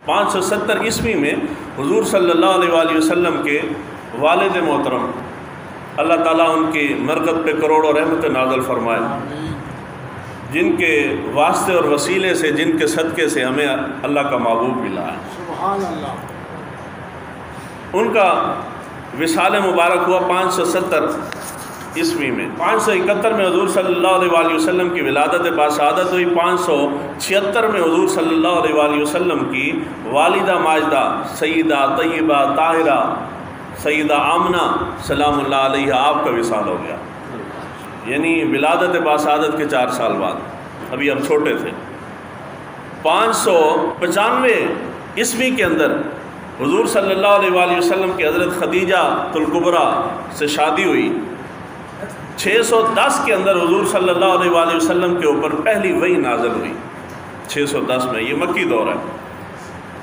570 عیسوی میں حضور صلی اللہ علیہ وآلہ وسلم کے والد محترم اللہ تعالیٰ ان کی مرکت پہ کروڑوں رحمت نازل فرمائے، جن کے واسطے اور وسیلے سے، جن کے صدقے سے ہمیں اللہ کا محبوب ملا ہے۔ سبحان اللہ۔ ان کا وصال مبارک ہوا 570 عیسوی میں۔ 571 میں حضور صلی اللہ علیہ وآلہ وسلم کی ولادت باسعادت ہوئی۔ 576 میں حضور صلی اللہ علیہ وآلہ وسلم کی والدہ ماجدہ سیدہ طیبہ طاہرہ سیدہ آمنہ سلام اللہ علیہ آپ کا وصال ہو گیا، یعنی ولادت باسعادت کے 4 سال بعد، ابھی ہم چھوٹے تھے۔ 595 عیسوی کے اندر حضور صلی اللہ علیہ وآلہ وسلم کی حضرت خدیجہ الکبریٰ سے شادی ہوئی۔ 610 کے اندر حضور صلی اللہ علیہ وآلہ وسلم کے اوپر پہلی وحی نازل ہوئی، 610 میں، یہ مکی دور ہے۔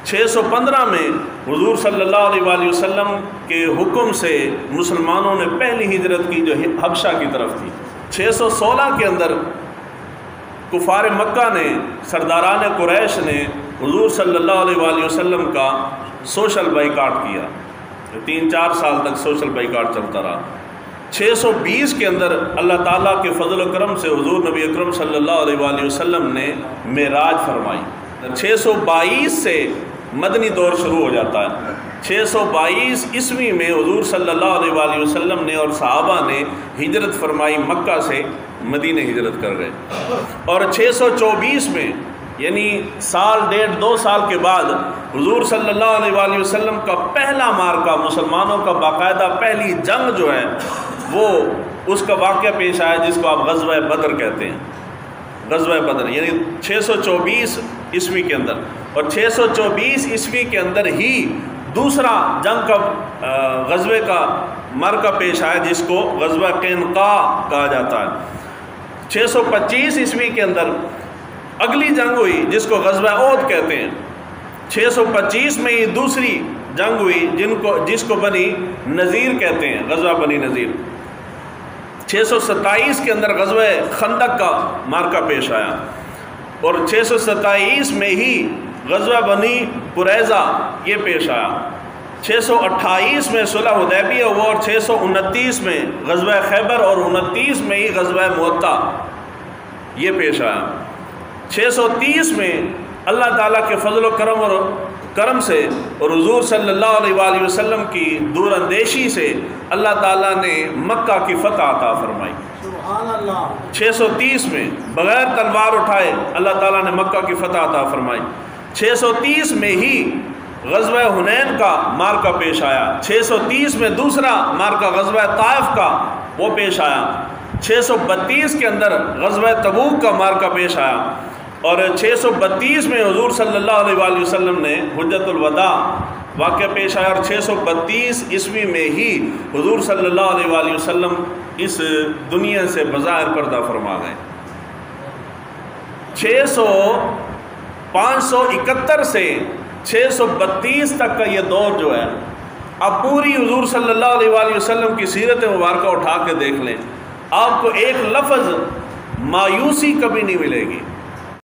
615 میں حضور صلی اللہ علیہ وآلہ وسلم کے حکم سے مسلمانوں نے پہلی ہجرت کی جو حبشہ کی طرف تھی۔ 616 کے اندر کفار مکہ نے، سرداران قریش نے حضور صلی اللہ علیہ وآلہ وسلم کا سوشل بائیکاٹ کیا، 3-4 سال تک سوشل بائیکاٹ چلتا رہا۔ 620 کے اندر اللہ تعالیٰ کے فضل و کرم سے حضور نبی اکرم صلی اللہ علیہ وآلہ وسلم نے معراج فرمائی۔ 622 سے مدنی دور شروع ہو جاتا ہے۔ 622 عیسوی میں حضور صلی اللہ علیہ وآلہ وسلم نے اور صحابہ نے ہجرت فرمائی، مکہ سے مدینہ ہجرت کر گئے۔ اور 624 میں، یعنی 1.5-2 سال کے بعد، حضور صلی اللہ علیہ وآلہ وسلم کا پہلا مارکہ، مسلمانوں کا باقاعدہ پہلی جنگ جو ہے وہ اس کا واقعہ پیش آیا جس کو آپ غزوہ بدر کہتے ہیں۔ غزوہ بدر یعنی 624 عیسوی کے اندر، اور 624 عیسوی کے اندر ہی دوسرا جنگ کا غزوے کا مارکہ پیش آیا جس کو غزوہ قینقاع کہا جاتا ہے۔ 625 عیسوی کے اندر اگلی جنگ ہوئی جس کو غزوہ احد کہتے ہیں۔ 625 میں یہ دوسری جنگ ہوئی جس کو بنی نذیر کہتے ہیں، غزوہ بنی نذیر۔ 627 کے اندر غزوہ خندق کا مارکہ پیش آیا، اور 627 میں ہی غزوہ بنی قریظہ یہ پیش آیا۔ 628 میں صلح حدیبیہ ہوا، اور 629 میں غزوہ خیبر، اور 29 میں ہی غزوہ مؤتہ یہ پیش آیا۔ 630 میں اللہ تعالیٰ کے فضل و کرم سے اور حضور صلی اللہ علیہ وآلہ وسلم کی دور اندیشی سے اللہ تعالیٰ نے مکہ کی فتح عطا فرمائی۔ سبحان اللہ۔ 630 میں بغیر تلوار اٹھائے اللہ تعالیٰ نے مکہ کی فتح عطا فرمائی۔ 630 میں ہی غزوہ حنین کا مارکہ پیش آیا۔ 630 میں دوسرا مارکہ غزوہ طائف کا وہ پیش آیا۔ 632 کے اندر غزوہ تبوک کا مارکہ پیش آیا، اور 632 میں حضور صلی اللہ علیہ وآلہ وسلم نے حجۃ الوداع واقعہ پیش آیا، اور 632 عیسوی میں ہی حضور صلی اللہ علیہ وآلہ وسلم اس دنیا سے بظاہر پردہ فرما گئے۔ 571 سے 632 تک کا یہ دور جو ہے، اب پوری حضور صلی اللہ علیہ وآلہ وسلم کی سیرت مبارکہ اٹھا کے دیکھ لیں، آپ کو ایک لفظ مایوسی کبھی نہیں ملے گی۔